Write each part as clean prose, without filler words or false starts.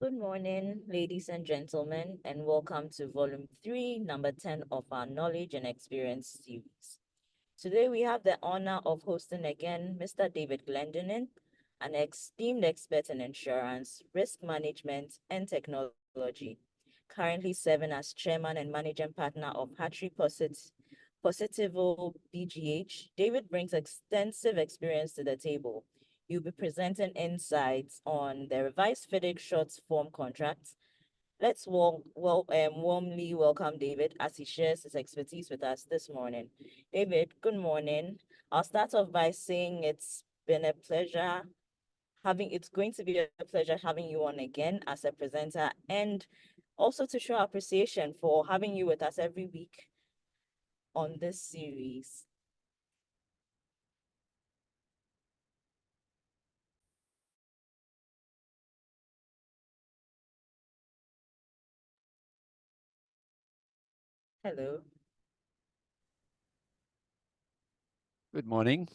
Good morning, ladies and gentlemen, and welcome to Volume 3, Number 10 of our Knowledge and Experience series. Today, we have the honor of hosting again Mr. David Glendinning, an esteemed expert in insurance, risk management, and technology, currently serving as chairman and managing partner of Hatchery Positivo BGH. David brings extensive experience to the table. You'll be presenting insights on the revised FIDIC short form contracts. Let's warmly welcome David as he shares his expertise with us this morning. David, good morning. I'll start off by saying it's going to be a pleasure having you on again as a presenter, and also to show appreciation for having you with us every week on this series. Hello. Good morning.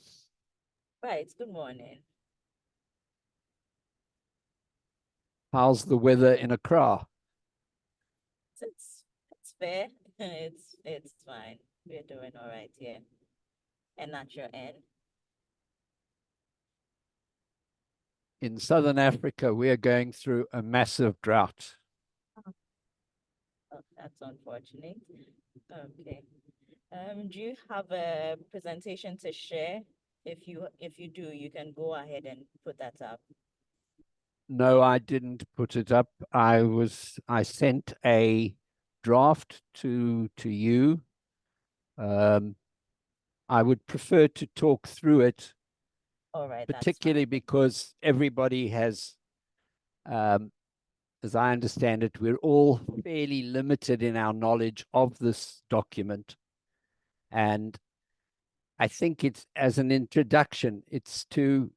Right, good morning. How's the weather in Accra? It's fair. It's fine. We're doing all right here. And at your end. In Southern Africa, we are going through a massive drought. Oh, that's unfortunate. Okay. Do you have a presentation to share? If you do, you can go ahead and put that up. No, I didn't put it up. I sent a draft to you. I would prefer to talk through it, All right, that's fine. particularly because everybody has, as I understand it, we're all fairly limited in our knowledge of this document. And I think it's, as an introduction, it's to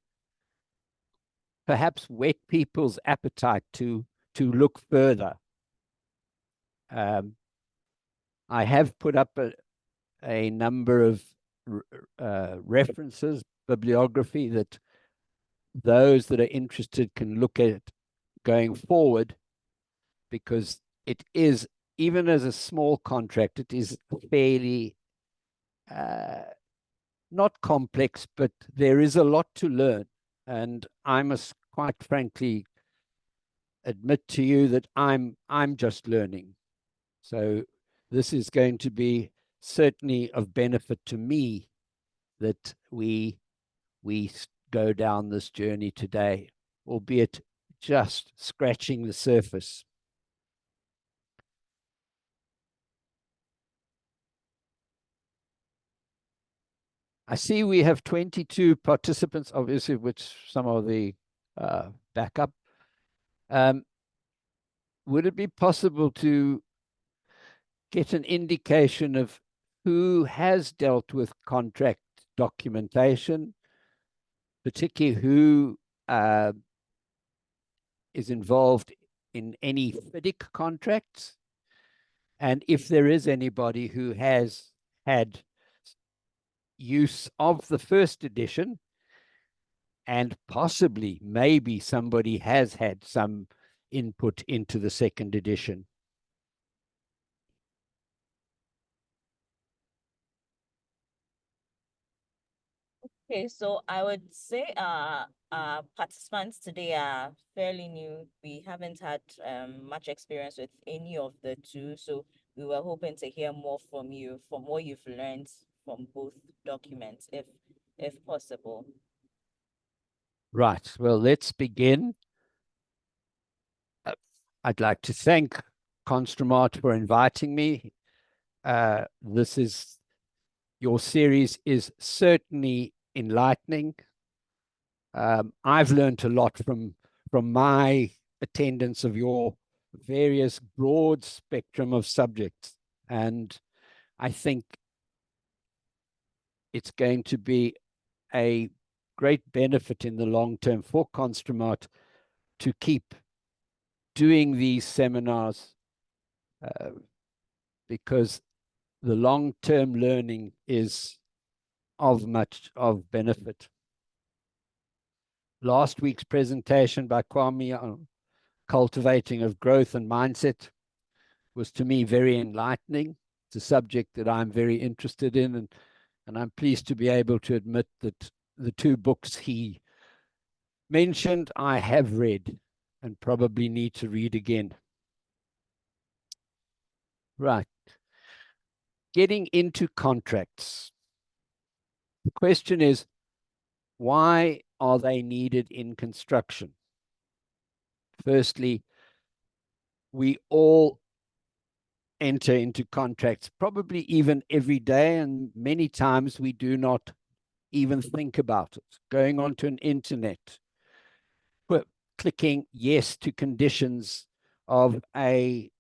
perhaps whet people's appetite to look further. I have put up a number of references, bibliography that those that are interested can look at going forward, because it is, even as a small contract, it is fairly not complex, but there is a lot to learn. And I must quite frankly admit to you that I'm just learning. So this is going to be certainly of benefit to me, that we go down this journey today, albeit just scratching the surface. I see we have 22 participants, obviously, which some of the backup. Would it be possible to get an indication of who has dealt with contract documentation, particularly who is involved in any FIDIC contracts, and if there is anybody who has had use of the first edition, and possibly maybe somebody has had some input into the second edition. Okay, so I would say participants today are fairly new. We haven't had much experience with any of the two, so we were hoping to hear more from you, from what you've learned from both documents, if possible. Right. Well, let's begin. I'd like to thank Constromart for inviting me. Your series is certainly enlightening. I've learned a lot from my attendance of your various broad spectrum of subjects, and I think it's going to be a great benefit in the long term for Constromart to keep doing these seminars, because the long-term learning is of much of benefit. Last week's presentation by Kwame cultivating of growth and mindset was to me very enlightening. It's a subject that I'm very interested in, and I'm pleased to be able to admit that the two books he mentioned I have read and probably need to read again. Right. Getting into contracts. The question is, why are they needed in construction? Firstly, we all enter into contracts, probably even every day, and many times we do not even think about it. Going onto an internet, clicking yes to conditions of a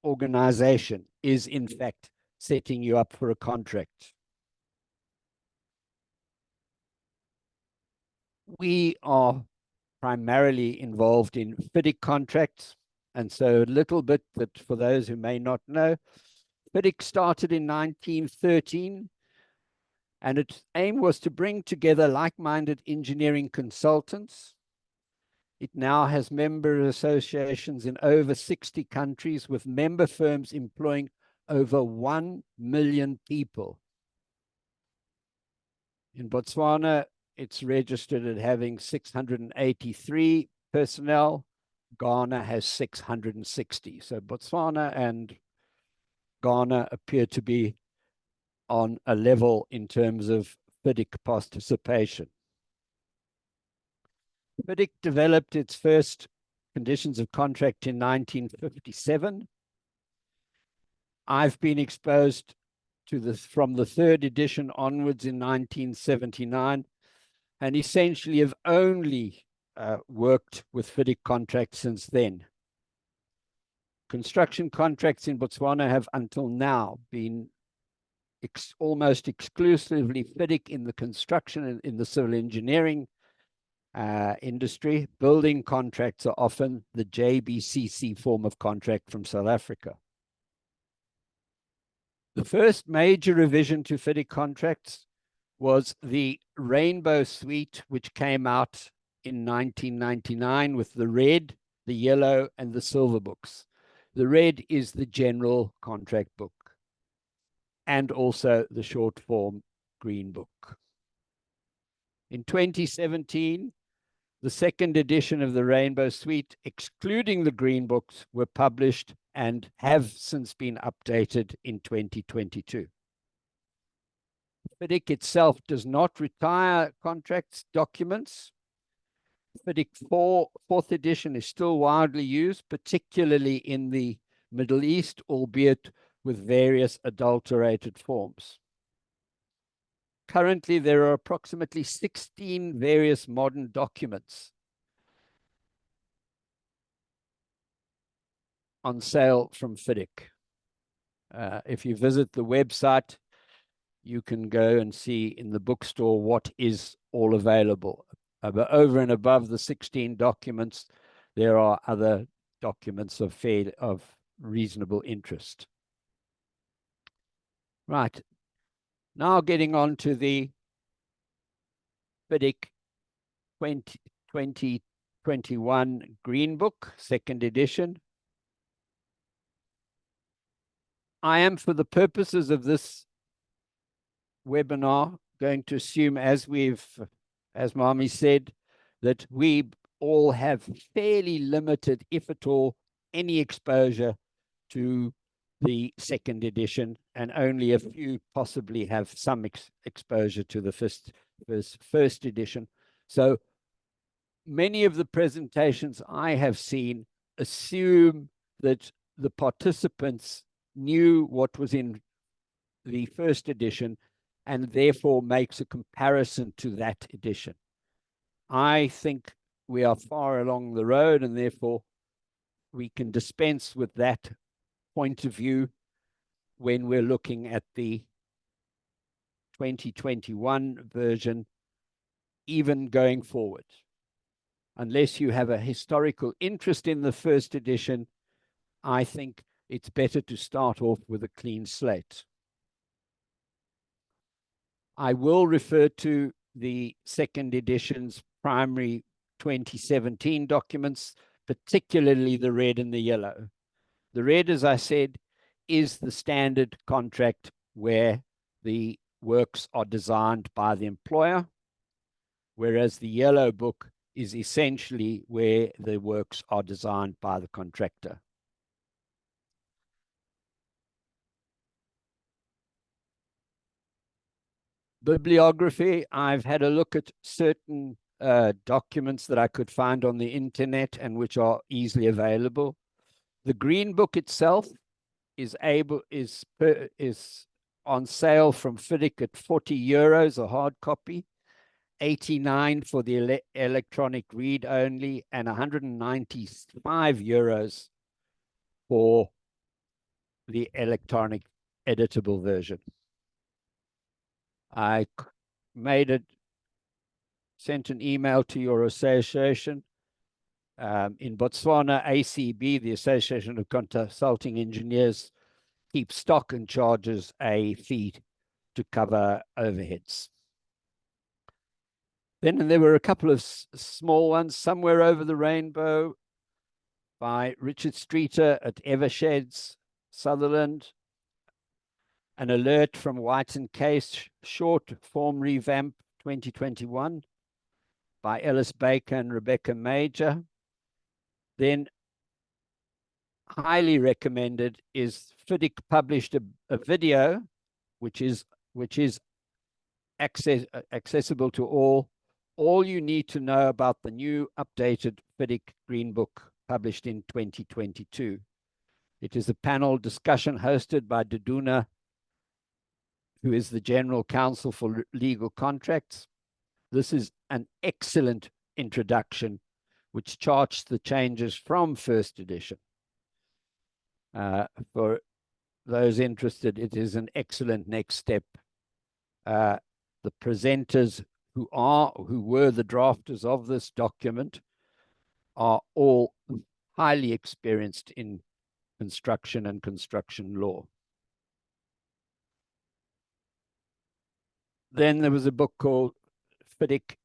organization is in fact setting you up for a contract. We are primarily involved in FIDIC contracts. And so a little bit that for those who may not know, FIDIC started in 1913, and its aim was to bring together like-minded engineering consultants. It now has member associations in over 60 countries, with member firms employing over 1 million people. In Botswana, it's registered at having 683 personnel. Ghana has 660. So Botswana and Ghana appear to be on a level in terms of FIDIC participation. FIDIC developed its first conditions of contract in 1957. I've been exposed to this from the third edition onwards in 1979, and essentially have only worked with FIDIC contracts since then. Construction contracts in Botswana have until now been almost exclusively FIDIC in the construction and in the civil engineering industry. Building contracts are often the JBCC form of contract from South Africa. The first major revision to FIDIC contracts was the Rainbow Suite, which came out in 1999 with the red, the yellow, and the silver books. The red is the general contract book, and also the short form green book. In 2017, the second edition of the Rainbow Suite, excluding the green books, were published and have since been updated in 2022. FIDIC itself does not retire contracts documents. FIDIC 4th edition is still widely used, particularly in the Middle East, albeit with various adulterated forms. Currently, there are approximately 16 various modern documents on sale from FIDIC. If you visit the website, you can go and see in the bookstore what is all available. But over and above the 16 documents, there are other documents of reasonable interest. Right. Now getting on to the FIDIC 2021 Green Book, second edition. I am, for the purposes of this webinar, going to assume, as Mami said, that we all have fairly limited, if at all, any exposure to the second edition, and only a few possibly have some exposure to the first edition. So many of the presentations I have seen assume that the participants knew what was in the first edition and therefore makes a comparison to that edition. I think we are far along the road, and therefore we can dispense with that point of view when we're looking at the 2021 version, even going forward. Unless you have a historical interest in the first edition, I think it's better to start off with a clean slate. I will refer to the second edition's primary 2017 documents, particularly the red and the yellow. The red, as I said, is the standard contract where the works are designed by the employer, whereas the yellow book is essentially where the works are designed by the contractor. Bibliography, I've had a look at certain documents that I could find on the internet and which are easily available. The Green Book itself is on sale from FIDIC at €40, a hard copy, 89 for the electronic read only, and €195 for the electronic editable version. I sent an email to your association. In Botswana, ACB, the Association of Consulting Engineers, keeps stock and charges a fee to cover overheads. Then there were a couple of small ones, Somewhere Over the Rainbow by Richard Streeter at Eversheds, Sutherland. An Alert from White and Case, short form revamp 2021 by Ellis Baker and Rebecca Major. Then highly recommended is FIDIC published a video, which is accessible to all. All you need to know about the new updated FIDIC Green Book published in 2022. It is a panel discussion hosted by Duduna, who is the General Counsel for Legal Contracts. This is an excellent introduction, which charts the changes from first edition. For those interested, it is an excellent next step. The presenters who were the drafters of this document are all highly experienced in construction and construction law. Then there was a book called FIDIC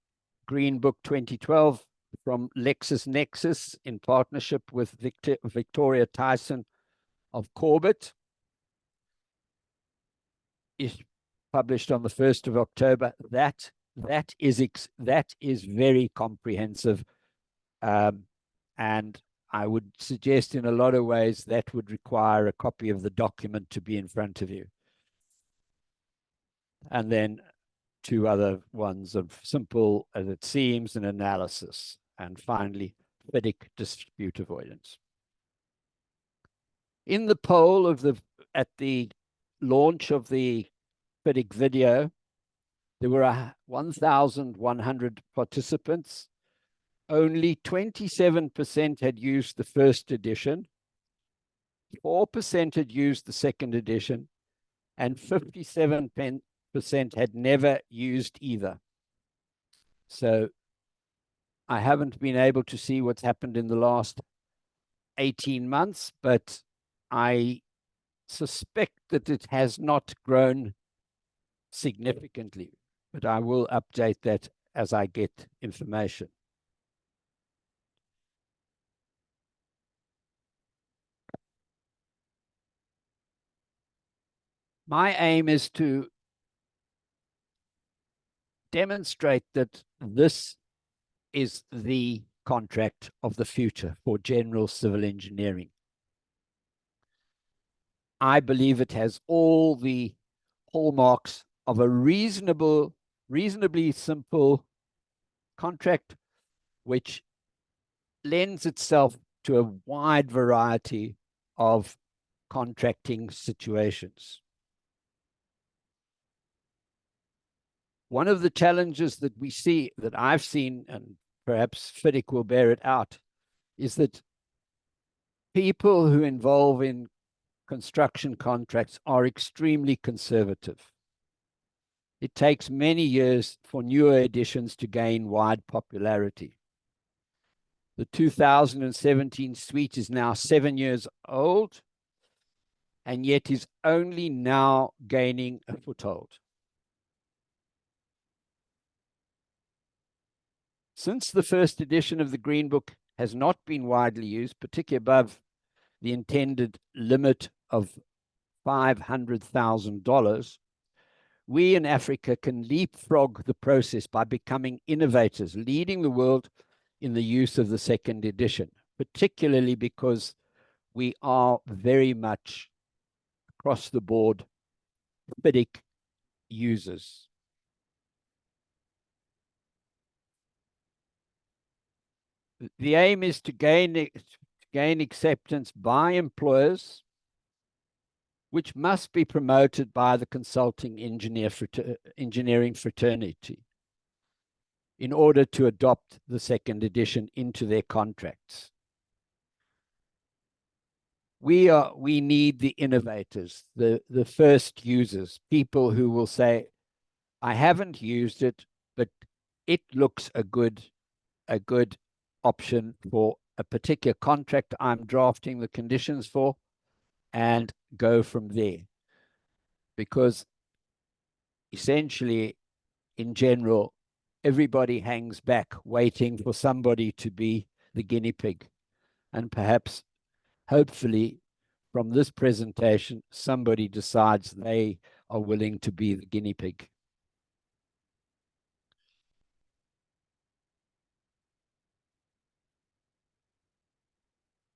Green Book 2012 from LexisNexis in partnership with Victoria Tyson of Corbett. It's published on the 1st of October. That is very comprehensive, and I would suggest in a lot of ways that would require a copy of the document to be in front of you. And then two other ones of Simple as It Seems and Analysis. And finally, FIDIC Dispute Avoidance. In the poll at the launch of the FIDIC video, there were 1,100 participants. Only 27% had used the first edition, 4% had used the second edition, and 57% had never used either. So I haven't been able to see what's happened in the last 18 months, but I suspect that it has not grown significantly, but I will update that as I get information. My aim is to demonstrate that this is the contract of the future for general civil engineering. I believe it has all the hallmarks of a reasonably simple contract, which lends itself to a wide variety of contracting situations. One of the challenges that we see, that I've seen, and perhaps FIDIC will bear it out, is that people who involve in construction contracts are extremely conservative. It takes many years for newer editions to gain wide popularity. The 2017 suite is now 7 years old, and yet is only now gaining a foothold. Since the first edition of the Green Book has not been widely used, particularly above the intended limit of $500,000, we in Africa can leapfrog the process by becoming innovators, leading the world in the use of the second edition, particularly because we are very much across the board FIDIC users. The aim is to gain acceptance by employers, which must be promoted by the consulting engineering fraternity in order to adopt the second edition into their contracts. We need the innovators, the first users, people who will say, I haven't used it, but it looks a good option for a particular contract I'm drafting the conditions for, and go from there. Because essentially, in general, everybody hangs back waiting for somebody to be the guinea pig. And perhaps, hopefully, from this presentation, somebody decides they are willing to be the guinea pig.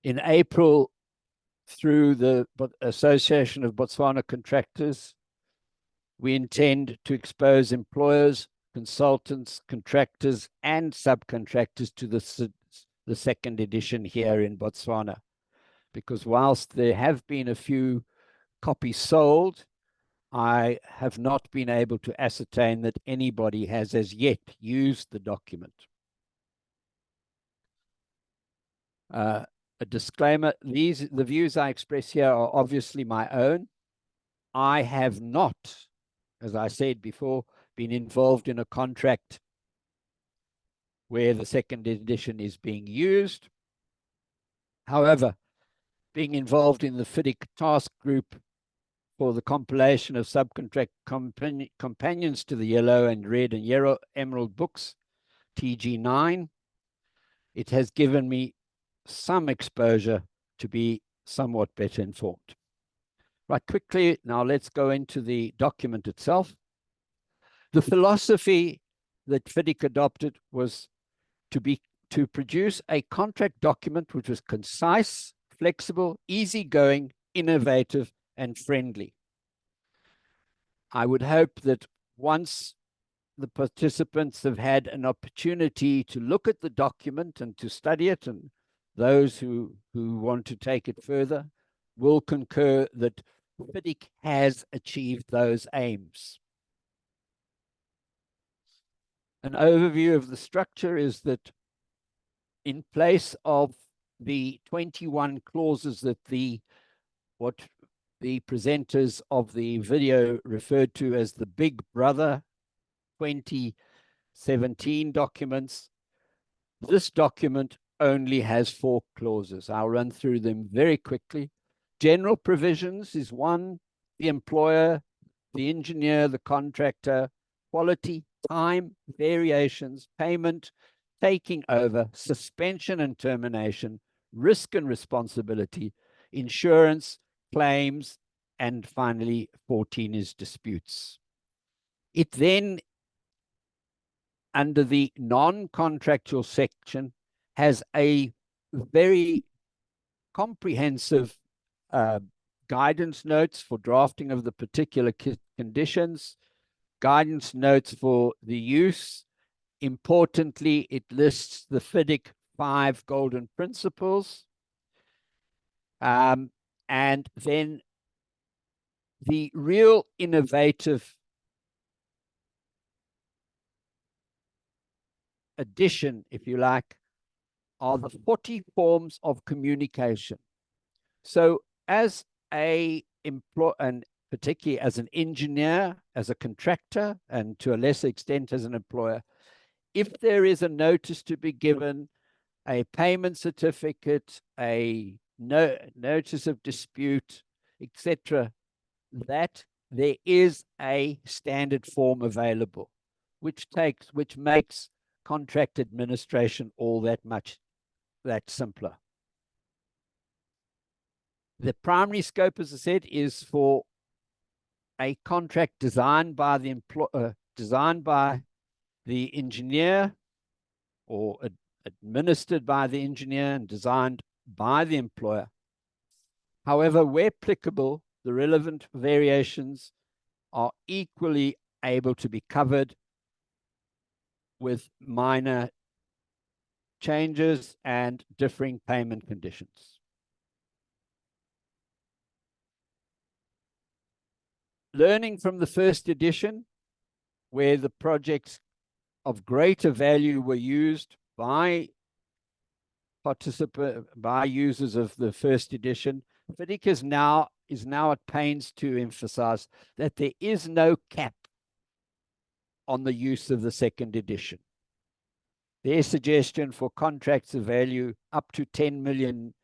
In April, through the Association of Botswana Contractors, we intend to expose employers, consultants, contractors, and subcontractors to the second edition here in Botswana. Because whilst there have been a few copies sold, I have not been able to ascertain that anybody has as yet used the document. A disclaimer, the views I express here are obviously my own. I have not, as I said before, been involved in a contract where the second edition is being used. However, being involved in the FIDIC task group for the compilation of subcontract companions to the Yellow and Red and Yellow Emerald books, TG9, it has given me some exposure to be somewhat better informed. Right, quickly, now let's go into the document itself. The philosophy that FIDIC adopted was to produce a contract document which was concise, flexible, easygoing, innovative, and friendly. I would hope that once the participants have had an opportunity to look at the document and to study it, and those who want to take it further will concur that FIDIC has achieved those aims. An overview of the structure is that in place of the 21 clauses that what the presenters of the video referred to as the Big Brother 2017 documents, this document only has 4 clauses. I'll run through them very quickly. General provisions is 1, the employer, the engineer, the contractor, quality, time, variations, payment, taking over, suspension and termination, risk and responsibility, insurance, claims, and finally 14 is disputes. It then, under the non-contractual section, has a very comprehensive guidance notes for drafting of the particular conditions, guidance notes for the use. Importantly, it lists the FIDIC 5 golden principles. And then the real innovative addition, if you like, are the 40 forms of communication. So as and particularly as an engineer, as a contractor, and to a lesser extent as an employer, if there is a notice to be given, a payment certificate, a notice of dispute, etc., that there is a standard form available, which makes contract administration all that much that simpler. The primary scope, as I said, is for a contract designed by the engineer, or administered by the engineer and designed by the employer. However, where applicable, the relevant variations are equally able to be covered with minor changes and differing payment conditions. Learning from the first edition, where the projects of greater value were used by users of the first edition, FIDIC is now at pains to emphasize that there is no cap on the use of the second edition. Their suggestion for contracts of value up to $10 million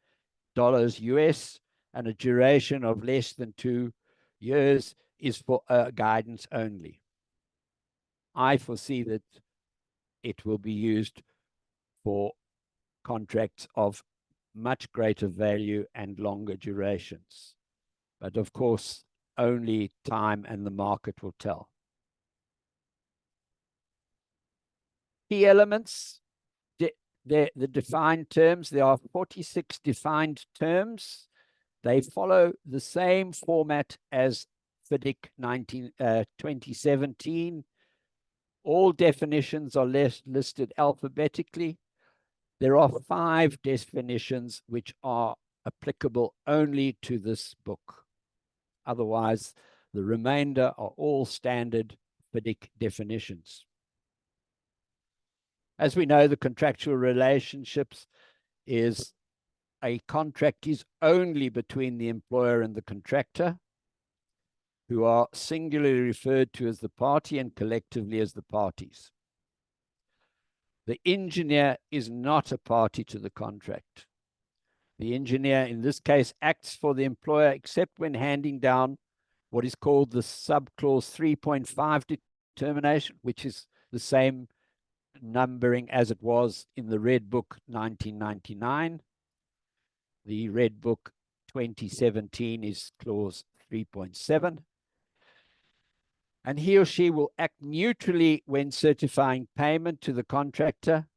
US and a duration of less than 2 years is for guidance only. I foresee that it will be used for contracts of much greater value and longer durations. But of course, only time and the market will tell. Key elements, the defined terms. There are 46 defined terms. They follow the same format as FIDIC 2017. All definitions are listed alphabetically. There are 5 definitions which are applicable only to this book. Otherwise, the remainder are all standard FIDIC definitions. As we know, the contractual relationships is a contract is only between the employer and the contractor, who are singularly referred to as the party and collectively as the parties. The engineer is not a party to the contract. The engineer, in this case, acts for the employer except when handing down what is called the subclause 3.5 determination, which is the same numbering as it was in the Red Book 1999. The Red Book 2017 is clause 3.7. And he or she will act neutrally when certifying payment to the contractor,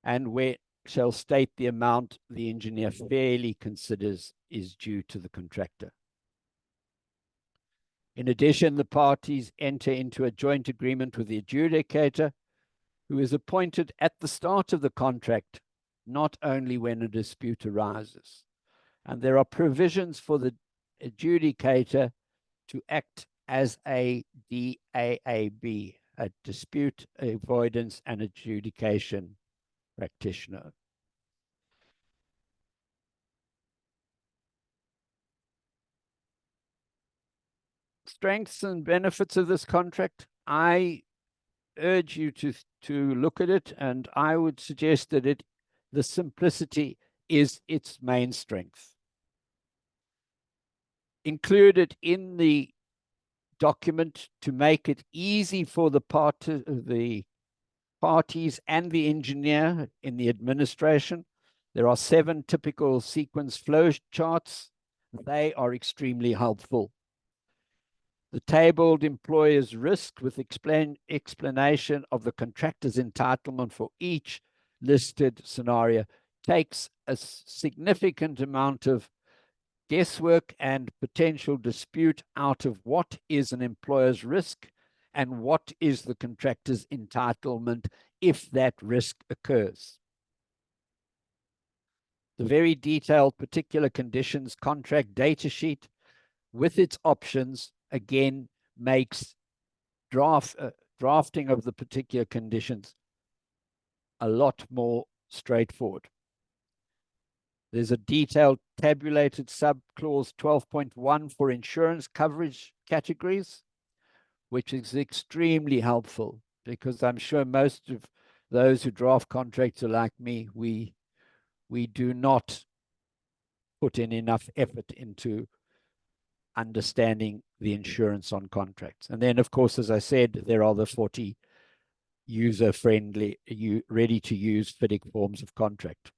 and where shall state the amount the engineer fairly considers is due to the contractor. In addition, the parties enter into a joint agreement with the adjudicator, who is appointed at the start of the contract, not only when a dispute arises. And there are provisions for the adjudicator to act as a DAAB, a dispute avoidance and adjudication practitioner. Strengths and benefits of this contract. I urge you to look at it, and I would suggest that the simplicity is its main strength. Included in the document to make it easy for the parties and the engineer in the administration, there are 7 typical sequence flow charts. They are extremely helpful. The tabled employer's risk with explanation of the contractor's entitlement for each listed scenario takes a significant amount of guesswork and potential dispute out of what is an employer's risk and what is the contractor's entitlement if that risk occurs. The very detailed particular conditions contract data sheet with its options again makes drafting of the particular conditions a lot more straightforward. There's a detailed tabulated subclause 12.1 for insurance coverage categories, which is extremely helpful because I'm sure most of those who draft contracts are like me. We do not put in enough effort into understanding the insurance on contracts. And then, of course, as I said, there are the 40 user-friendly, ready-to-use FIDIC forms of contract.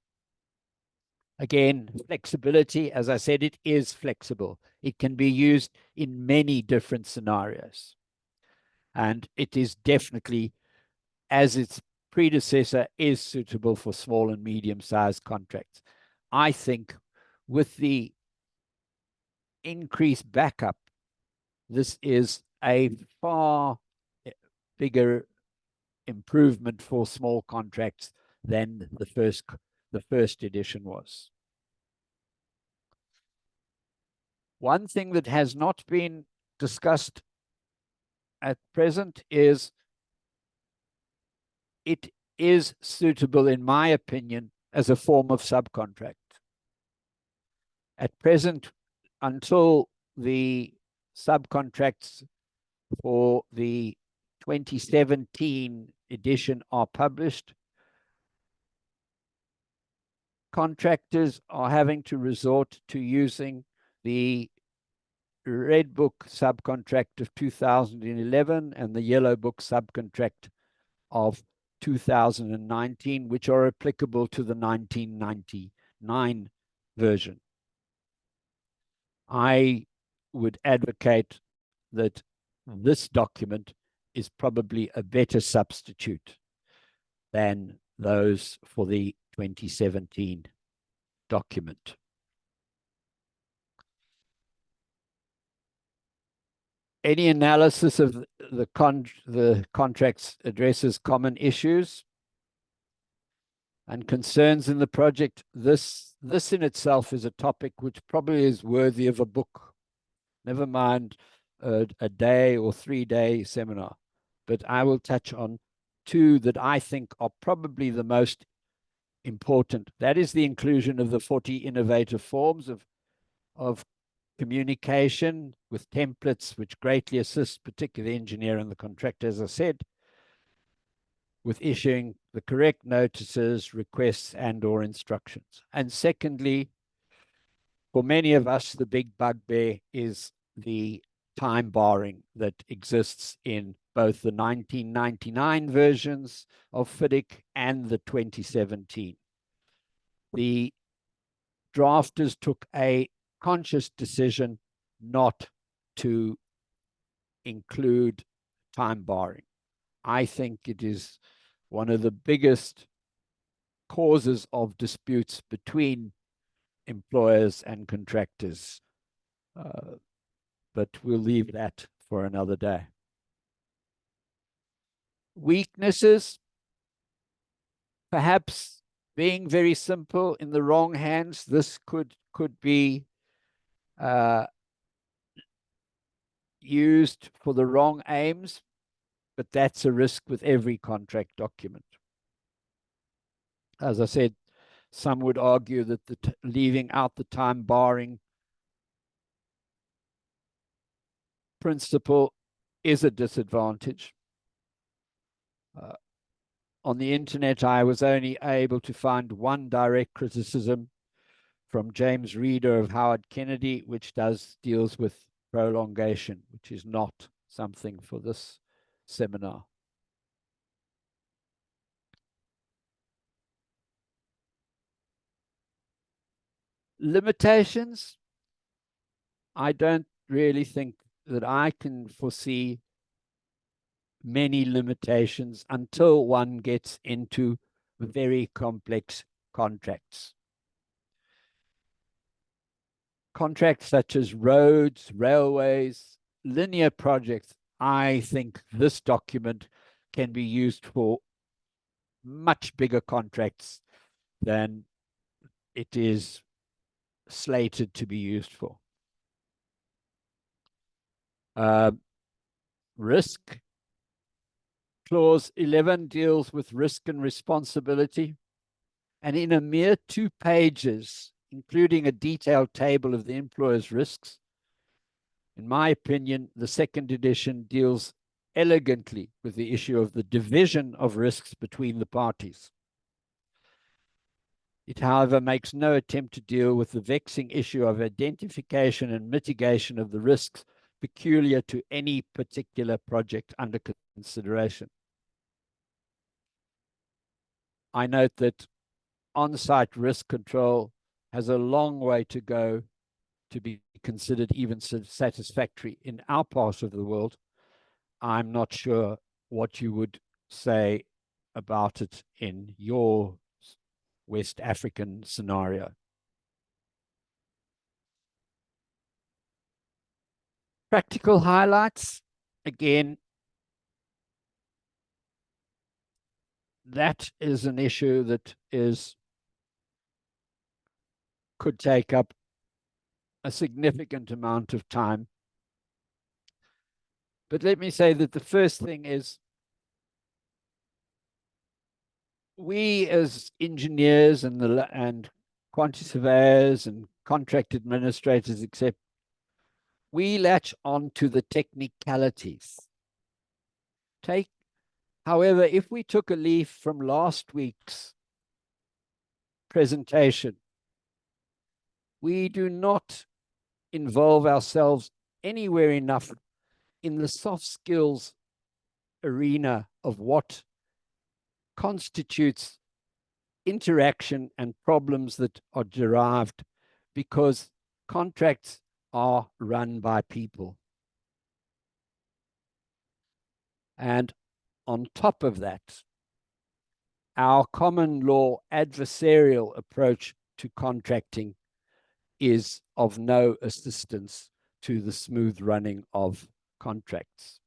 Again, flexibility, as I said, it is flexible. It can be used in many different scenarios. And it is definitely, as its predecessor, is suitable for small and medium-sized contracts. I think with the increased backup, this is a far bigger improvement for small contracts than the first edition was. One thing that has not been discussed at present is it is suitable, in my opinion, as a form of subcontract. At present, until the subcontracts for the 2017 edition are published, contractors are having to resort to using the Red Book subcontract of 2011 and the Yellow Book subcontract of 2019, which are applicable to the 1999 version. I would advocate that this document is probably a better substitute than those for the 2017 document. Any analysis of the contracts addresses common issues and concerns in the project. This in itself is a topic which probably is worthy of a book, never mind a day or 3-day seminar. But I will touch on two that I think are probably the most important. That is the inclusion of the 40 innovative forms of communication with templates, which greatly assist, particularly the engineer and the contractor, as I said, with issuing the correct notices, requests, and/or instructions. And secondly, for many of us, the big bugbear is the time barring that exists in both the 1999 versions of FIDIC and the 2017. The drafters took a conscious decision not to include time barring. I think it is one of the biggest causes of disputes between employers and contractors. But we'll leave that for another day. Weaknesses, perhaps being very simple in the wrong hands. This could be used for the wrong aims, but that's a risk with every contract document. As I said, some would argue that leaving out the time barring principle is a disadvantage. On the internet, I was only able to find one direct criticism from James Reeder of Howard Kennedy, which deals with prolongation, which is not something for this seminar. Limitations, I don't really think that I can foresee many limitations until one gets into very complex contracts. Contracts such as roads, railways, linear projects, I think this document can be used for much bigger contracts than it is slated to be used for. Risk. Clause 11 deals with risk and responsibility. And in a mere 2 pages, including a detailed table of the employer's risks, in my opinion, the second edition deals elegantly with the issue of the division of risks between the parties. It, however, makes no attempt to deal with the vexing issue of identification and mitigation of the risks peculiar to any particular project under consideration. I note that on-site risk control has a long way to go to be considered even satisfactory in our part of the world. I'm not sure what you would say about it in your West African scenario. Practical highlights, again, that is an issue that could take up a significant amount of time. But let me say that the first thing is we as engineers and quantity surveyors and contract administrators, except we latch on to the technicalities. However, if we took a leaf from last week's presentation, we do not involve ourselves anywhere enough in the soft skills arena of what constitutes interaction and problems that are derived, because contracts are run by people. And on top of that, our common law adversarial approach to contracting is of no assistance to the smooth running of contracts.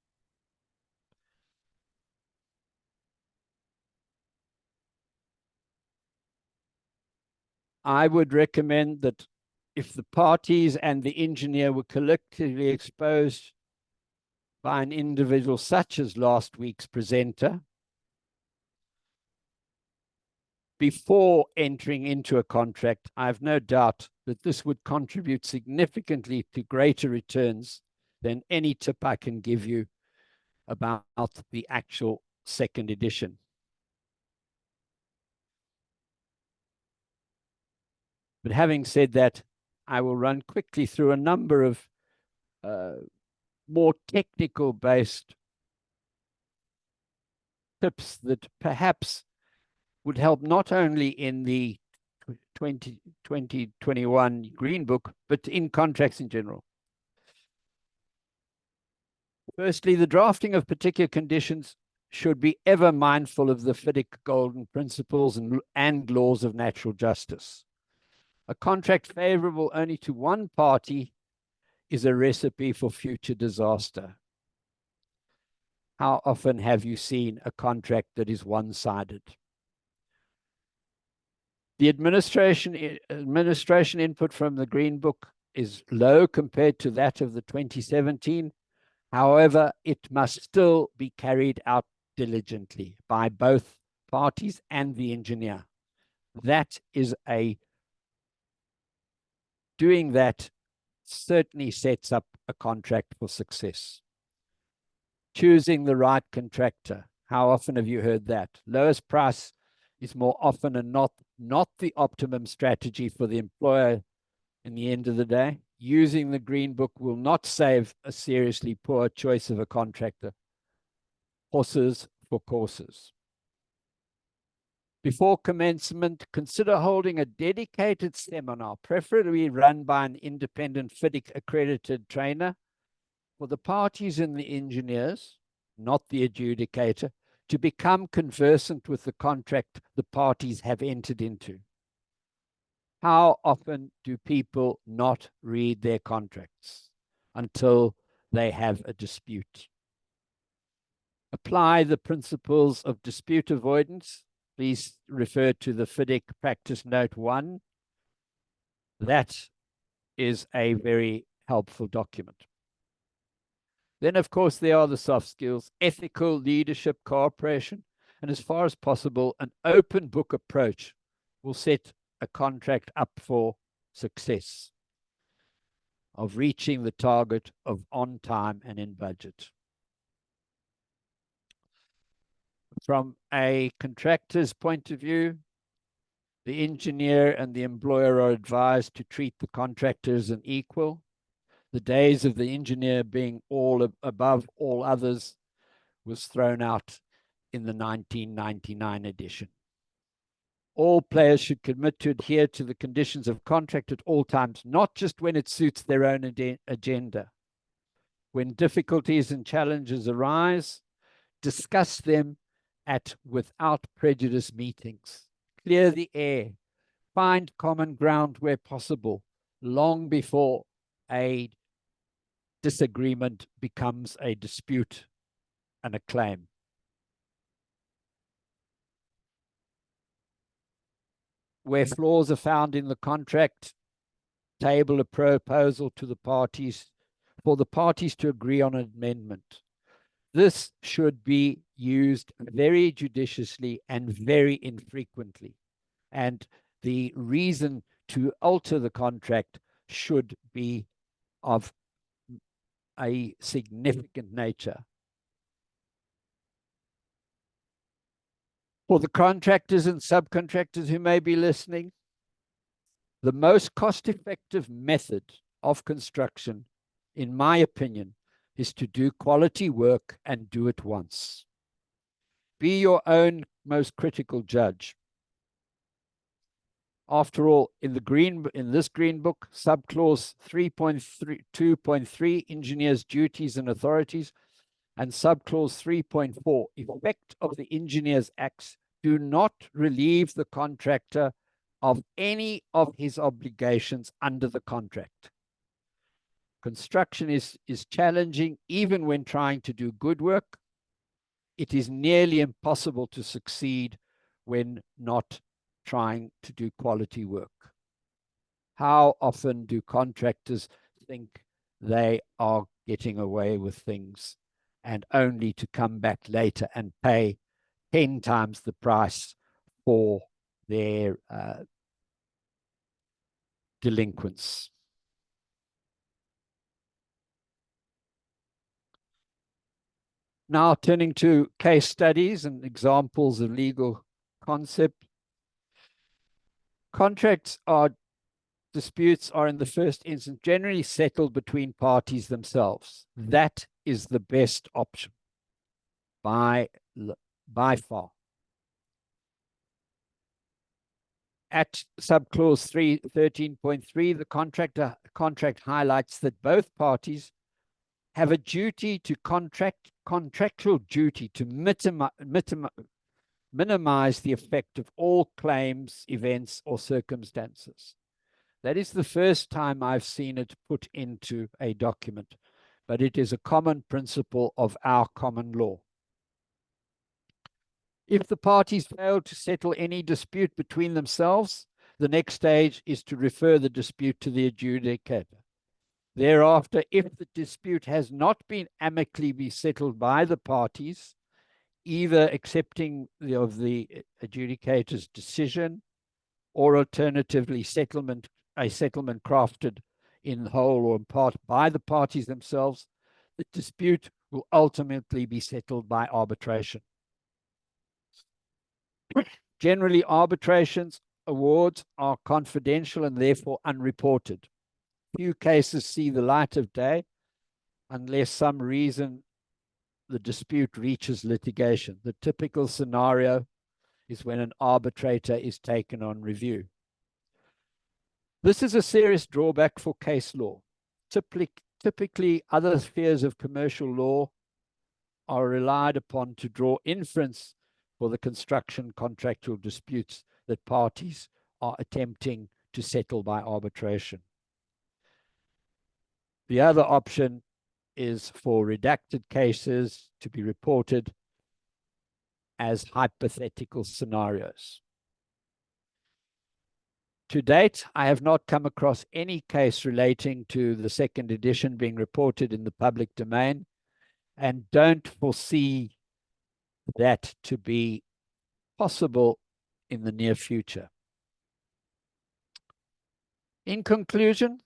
I would recommend that if the parties and the engineer were collectively exposed by an individual such as last week's presenter, before entering into a contract, I have no doubt that this would contribute significantly to greater returns than any tip I can give you about the actual second edition. But having said that, I will run quickly through a number of more technical based tips that perhaps would help not only in the 2021 Green Book, but in contracts in general. Firstly, the drafting of particular conditions should be ever mindful of the FIDIC golden principles and laws of natural justice. A contract favorable only to one party is a recipe for future disaster. How often have you seen a contract that is one-sided? The administration input from the Green Book is low compared to that of the 2017. However, it must still be carried out diligently by both parties and the engineer. Doing that certainly sets up a contract for success. Choosing the right contractor. How often have you heard that? Lowest price is more often than not the optimum strategy for the employer in the end of the day. Using the Green Book will not save a seriously poor choice of a contractor. Horses for courses. Before commencement, consider holding a dedicated seminar, preferably run by an independent FIDIC accredited trainer, for the parties and the engineers, not the adjudicator, to become conversant with the contract the parties have entered into. How often do people not read their contracts until they have a dispute? Apply the principles of dispute avoidance. Please refer to the FIDIC Practice Note 1. That is a very helpful document. Then, of course, there are the soft skills, ethical leadership, cooperation, and as far as possible, an open book approach will set a contract up for success of reaching the target of on time and in budget. From a contractor's point of view, the engineer and the employer are advised to treat the contractor as an equal. The days of the engineer being all above all others was thrown out in the 1999 edition. All players should commit to adhere to the conditions of contract at all times, not just when it suits their own agenda. When difficulties and challenges arise, discuss them at without prejudice meetings. Clear the air. Find common ground where possible, long before a disagreement becomes a dispute and a claim. Where flaws are found in the contract, table a proposal to the parties for the parties to agree on an amendment. This should be used very judiciously and very infrequently. And the reason to alter the contract should be of a significant nature. For the contractors and subcontractors who may be listening, the most cost-effective method of construction, in my opinion, is to do quality work and do it once. Be your own most critical judge. After all, in this green book, subclause 3.2.3, engineers' duties and authorities, and subclause 3.4, effect of the engineer's acts, do not relieve the contractor of any of his obligations under the contract. Construction is challenging even when trying to do good work. It is nearly impossible to succeed when not trying to do quality work. How often do contractors think they are getting away with things and only to come back later and pay 10 times the price for their delinquents? Now turning to case studies and examples of legal concept. Disputes are in the first instance generally settled between parties themselves. That is the best option by far. At subclause 13.3, the contract highlights that both parties have a duty to contractual duty to minimize the effect of all claims, events, or circumstances. That is the first time I've seen it put into a document, but it is a common principle of our common law. If the parties fail to settle any dispute between themselves, the next stage is to refer the dispute to the adjudicator. Thereafter, if the dispute has not been amicably settled by the parties, either accepting of the adjudicator's decision or alternatively a settlement crafted in whole or in part by the parties themselves, the dispute will ultimately be settled by arbitration. Generally, arbitrations awards are confidential and therefore unreported. Few cases see the light of day unless some reason the dispute reaches litigation. The typical scenario is when an arbitrator is taken on review. This is a serious drawback for case law. Typically, other spheres of commercial law are relied upon to draw inference for the construction contractual disputes that parties are attempting to settle by arbitration. The other option is for redacted cases to be reported as hypothetical scenarios. To date, I have not come across any case relating to the second edition being reported in the public domain, and don't foresee that to be possible in the near future. In conclusion,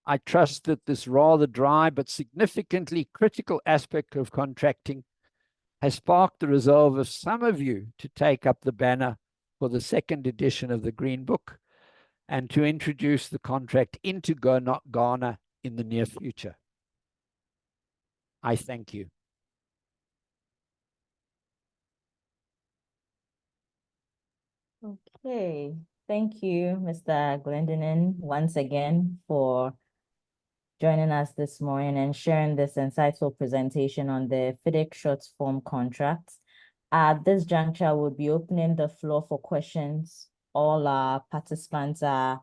I trust that this rather dry but significantly critical aspect of contracting has sparked the resolve of some of you to take up the banner for the second edition of the Green Book and to introduce the contract into Ghana in the near future. I thank you. Okay. Okay, thank you, Mr. Glendinning, once again for joining us this morning and sharing this insightful presentation on the FIDIC short form contracts. At this juncture, we'll be opening the floor for questions. All our participants are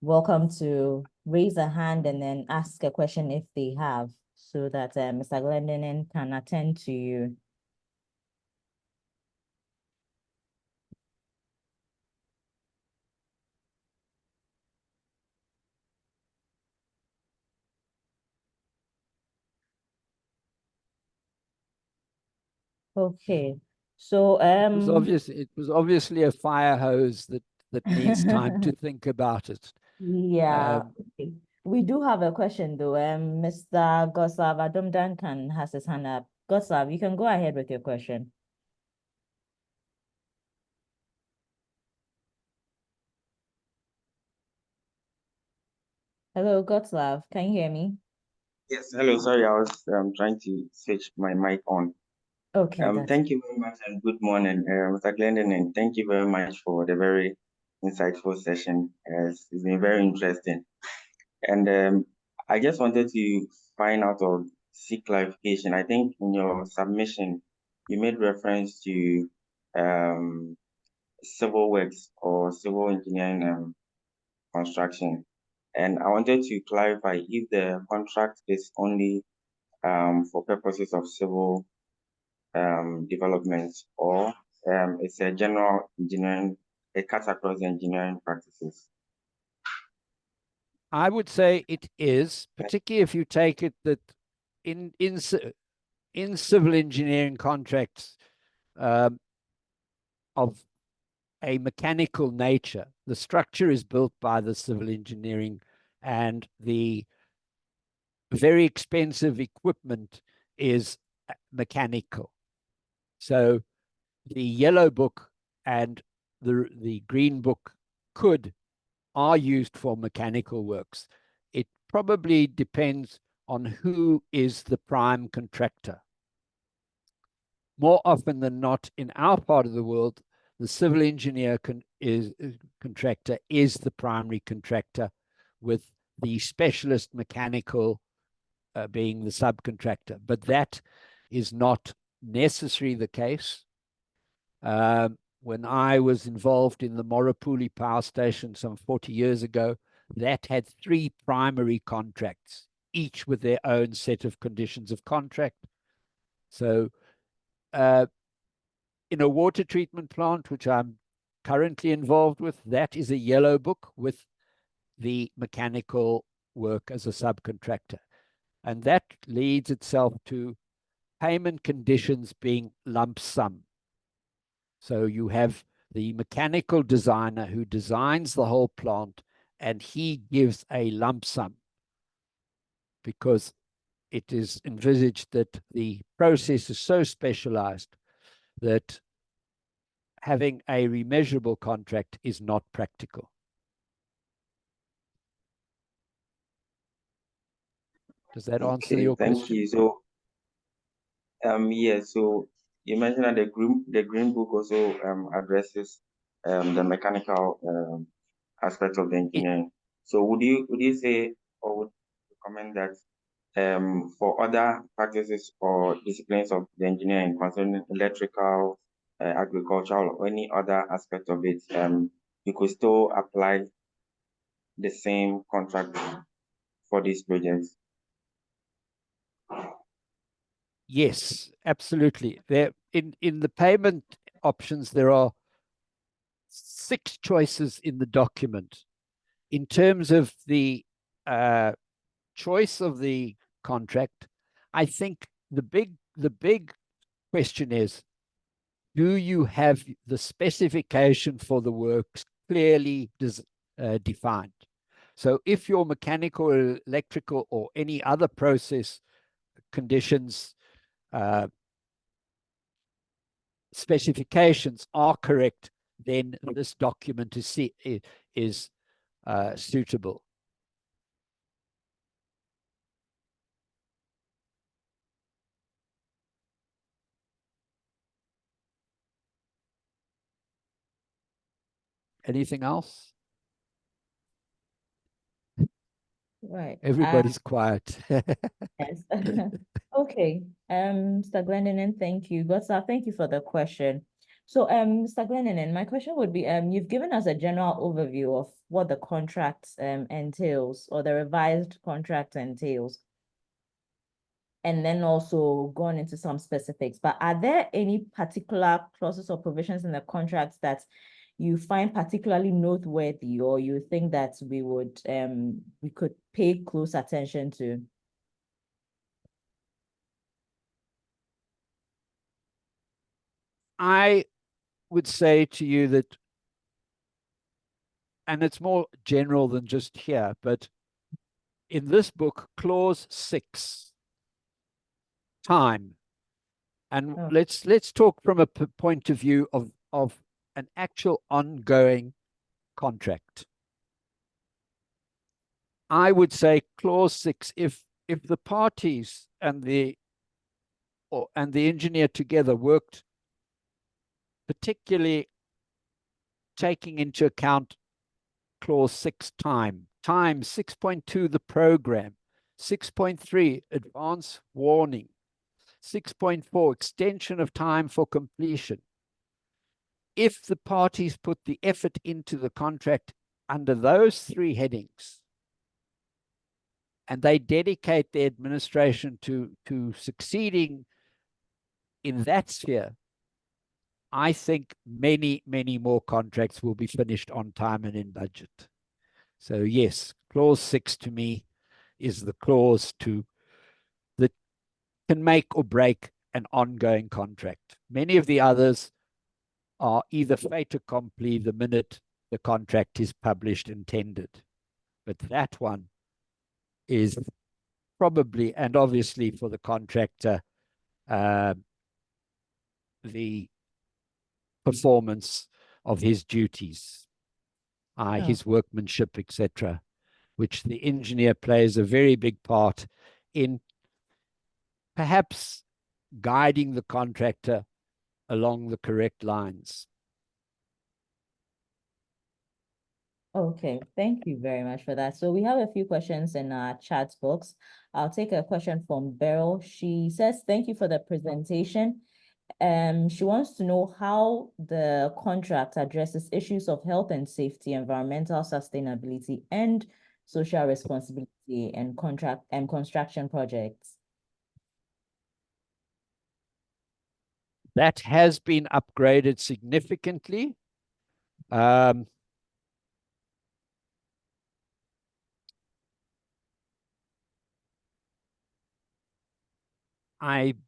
welcome to raise a hand and then ask a question if they have, so that Mr. Glendinning can attend to you. Okay, so It was obviously a fire hose that needs time to think about it. yeah, Um, okay. We do have a question though. Mr. Gosav Adam Duncan has his hand up. Gosav, you can go ahead with your question. Hello, Gotslav, can you hear me? Yes, hello. Sorry, I was trying to switch my mic on. Okay, that's Thank you very much and good morning, Mr. Glendon, and thank you very much for the very insightful session. It's been very interesting. And I just wanted to find out or seek clarification. I think in your submission, you made reference to civil works or civil engineering construction. And I wanted to clarify if the contract is only for purposes of civil development, or it's a general engineering, it cuts across the engineering practices. I would say it is, particularly if you take it that in civil engineering contracts um, of a mechanical nature, the structure is built by the civil engineering, and the very expensive equipment is mechanical. So the yellow book and the green book are used for mechanical works. It probably depends on who is the prime contractor. More often than not, in our part of the world, the civil engineer contractor is the primary contractor, with the specialist mechanical being the subcontractor. But that is not necessarily the case. When I was involved in the Morapuli power station some 40 years ago, that had 3 primary contracts, each with their own set of conditions of contract. So in a water treatment plant, which I'm currently involved with, that is a yellow book with the mechanical work as a subcontractor. And that leads itself to payment conditions being lump sum. So you have the mechanical designer who designs the whole plant, and he gives a lump sum because it is envisaged that the process is so specialized that having a remeasurable contract is not practical. Does that answer your Thank question? you. So yes, so you mentioned that the green book also addresses the mechanical aspect of the It, engineering. So would you say or would you recommend that for other practices or disciplines of the engineering concerning electrical, agricultural, or any other aspect of it, you could still apply the same contract for these projects? yes, absolutely. There in the payment options, there are 6 choices in the document. In terms of the choice of the contract, I think the big question is, do you have the specification for the works clearly defined? So if your mechanical, or electrical, or any other process conditions specifications are correct, then this document is suitable. Anything else? Right. Everybody's quiet. Yes. Okay. Mr. Glendinning, thank you. Gotsa, thank you for the question. So, Mr. Glendinning, my question would be, you've given us a general overview of what the contract entails, or the revised contract entails, and then also gone into some specifics. But are there any particular clauses or provisions in the contracts that you find particularly noteworthy, or you think that we could pay close attention to? I would say to you that, and it's more general than just here, but in this book, clause 6, time. And Oh. let's talk from a point of view of an actual ongoing contract. I would say clause 6, if the parties and the engineer together worked, particularly taking into account clause 6, time 6.2, the program, 6.3, advance warning, 6.4, extension of time for completion. If the parties put the effort into the contract under those 3 headings, and they dedicate their administration to succeeding in that sphere, I think many, many more contracts will be finished on time and in budget. So yes, clause 6 to me is the clause that can make or break an ongoing contract. Many of the others are either fait accompli the minute the contract is published and tendered. But that one is probably, and obviously for the contractor, the performance of his duties, his workmanship, etc., which the engineer plays a very big part in perhaps guiding the contractor along the correct lines. Okay, thank you very much for that. So we have a few questions in our chat box. I'll take a question from Beryl. She says, thank you for the presentation. She wants to know how the contract addresses issues of health and safety, environmental sustainability, and social responsibility and contract and construction projects. That has been upgraded significantly. I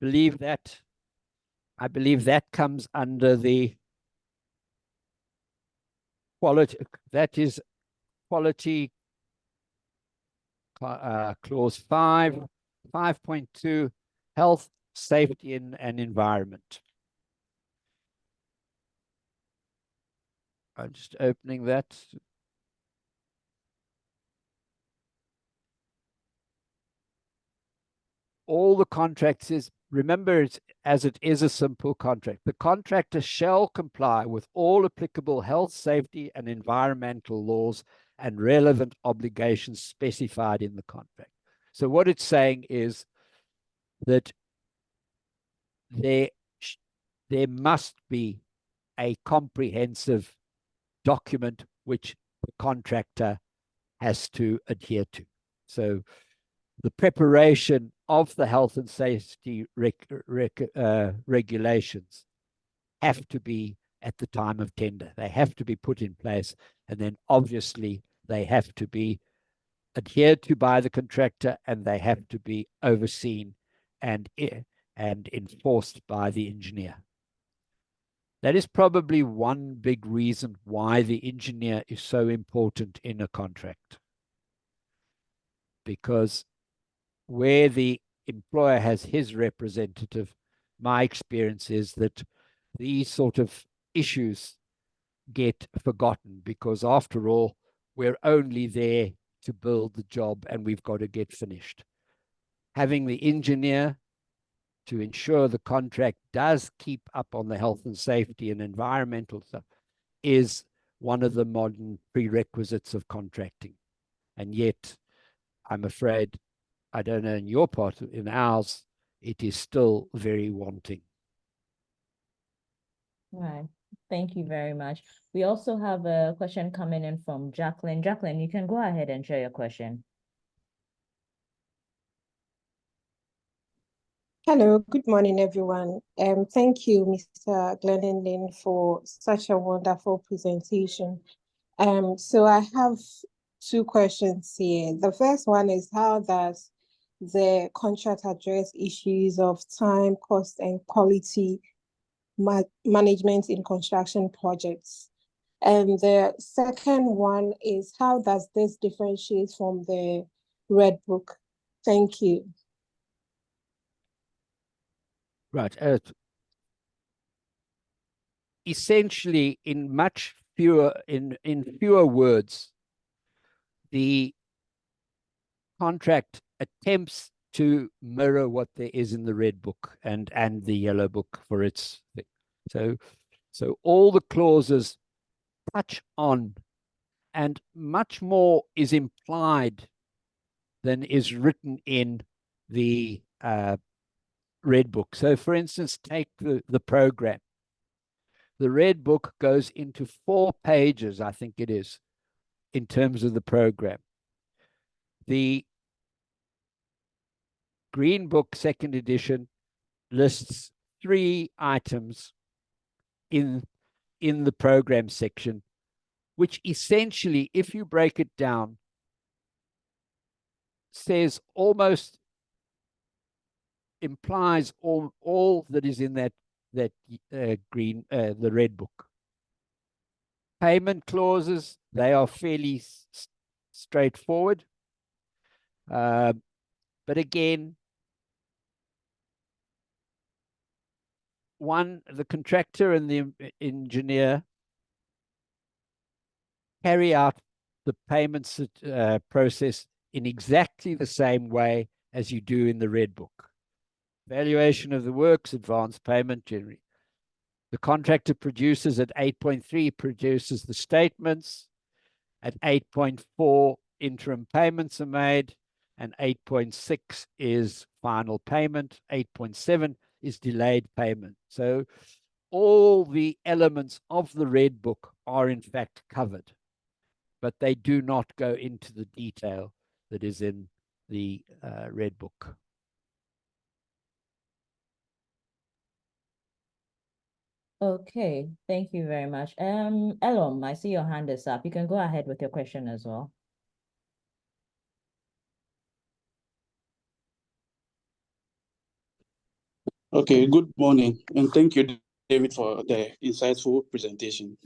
believe that comes under the quality, that is quality clause 5.2, health, safety, and environment. I'm just opening that. All the contracts is, remember, as it is a simple contract, the contractor shall comply with all applicable health, safety, and environmental laws and relevant obligations specified in the contract. So what it's saying is that there must be a comprehensive document which the contractor has to adhere to. So the preparation of the health and safety regulations have to be at the time of tender. They have to be put in place, and then obviously they have to be adhered to by the contractor, and they have to be overseen and enforced by the engineer. That is probably one big reason why the engineer is so important in a contract. Because where the employer has his representative, my experience is that these sort of issues get forgotten, because after all, we're only there to build the job and we've got to get finished. Having the engineer to ensure the contract does keep up on the health and safety and environmental stuff is one of the modern prerequisites of contracting. And yet, I'm afraid, I don't know in your part, in ours, it is still very wanting. Right. Thank you very much. We also have a question coming in from Jacqueline. Jacqueline, you can go ahead and share your question. Hello, good morning, everyone. Thank you, Mr. Glendinning, for such a wonderful presentation. So I have two questions here. The first one is, how does the contract address issues of time, cost, and quality management in construction projects? And the second one is, how does this differentiate from the Red Book? Thank you. Right. Essentially, in much fewer, in fewer words, the contract attempts to mirror what there is in the Red Book and the Yellow Book for its thing. So all the clauses touch on, and much more is implied than is written in the Red Book. So, for instance, take the program. The Red Book goes into 4 pages, I think it is, in terms of the program. The Green Book, second edition, lists 3 items in the program section, which essentially, if you break it down, says almost implies all that is in that the Red Book. Payment clauses, they are fairly straightforward. But again, the contractor and the engineer carry out the payments process in exactly the same way as you do in the Red Book. Valuation of the works, advance payment generally. The contractor produces at 8.3, produces the statements. At 8.4, interim payments are made, and 8.6 is final payment. 8.7 is delayed payment. So all the elements of the Red Book are in fact covered, but they do not go into the detail that is in the Red Book. Okay, thank you very much. Elom, I see your hand is up. You can go ahead with your question as well. Okay, good morning, and thank you, David, for the insightful presentation.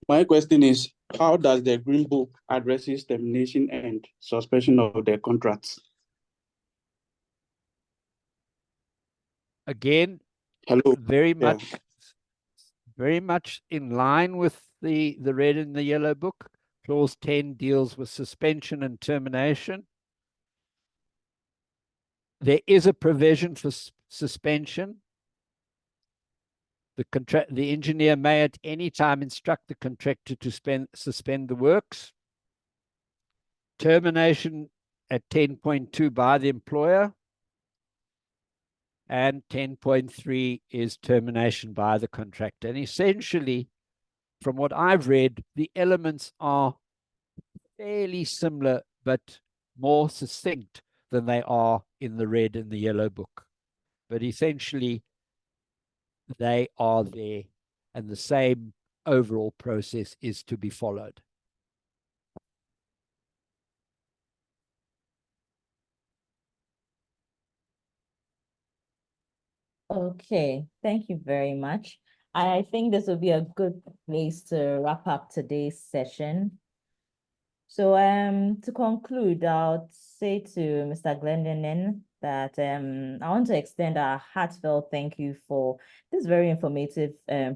My question is, how does the Green Book addresses termination and suspension of the contracts? Again, hello, very much in line with the Red and the Yellow Book. Clause 10 deals with suspension and termination. There is a provision for suspension. The engineer may at any time instruct the contractor to suspend the works. Termination at 10.2 by the employer. And 10.3 is termination by the contractor. And essentially, from what I've read, the elements are fairly similar, but more succinct than they are in the Red and the Yellow Book. But essentially, they are there, and the same overall process is to be followed. Okay, thank you very much. I think this will be a good place to wrap up today's session. So to conclude, I'll say to Mr. Glendinning that I want to extend a heartfelt thank you for this very informative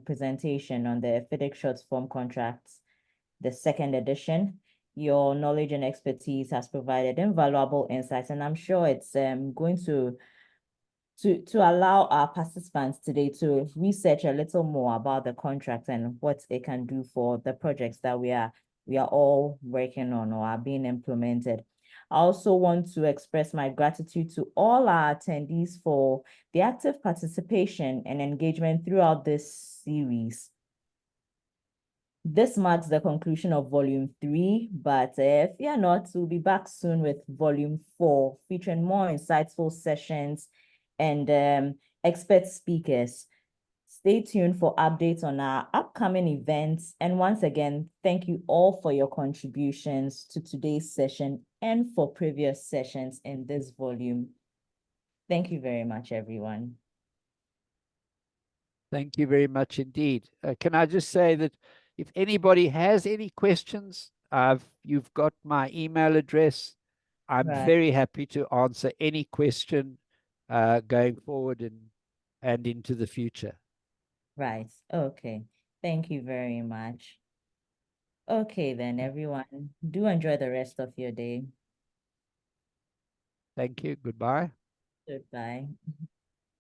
presentation on the FIDIC short form contracts, the 2nd edition. Your knowledge and expertise has provided invaluable insights, and I'm sure it's going to to allow our participants today to research a little more about the contract and what it can do for the projects that we are all working on or are being implemented. I also want to express my gratitude to all our attendees for the active participation and engagement throughout this series. This marks the conclusion of volume 3, but fear not, we'll be back soon with volume 4, featuring more insightful sessions and expert speakers. Stay tuned for updates on our upcoming events. And once again, thank you all for your contributions to today's session and for previous sessions in this volume. Thank you very much, everyone. Thank you very much indeed. Can I just say that if anybody has any questions, you've got my email address. I'm Right. very happy to answer any question going forward and into the future. Right. Okay. Thank you very much. Okay, then, everyone, do enjoy the rest of your day. Thank you. Goodbye. Goodbye.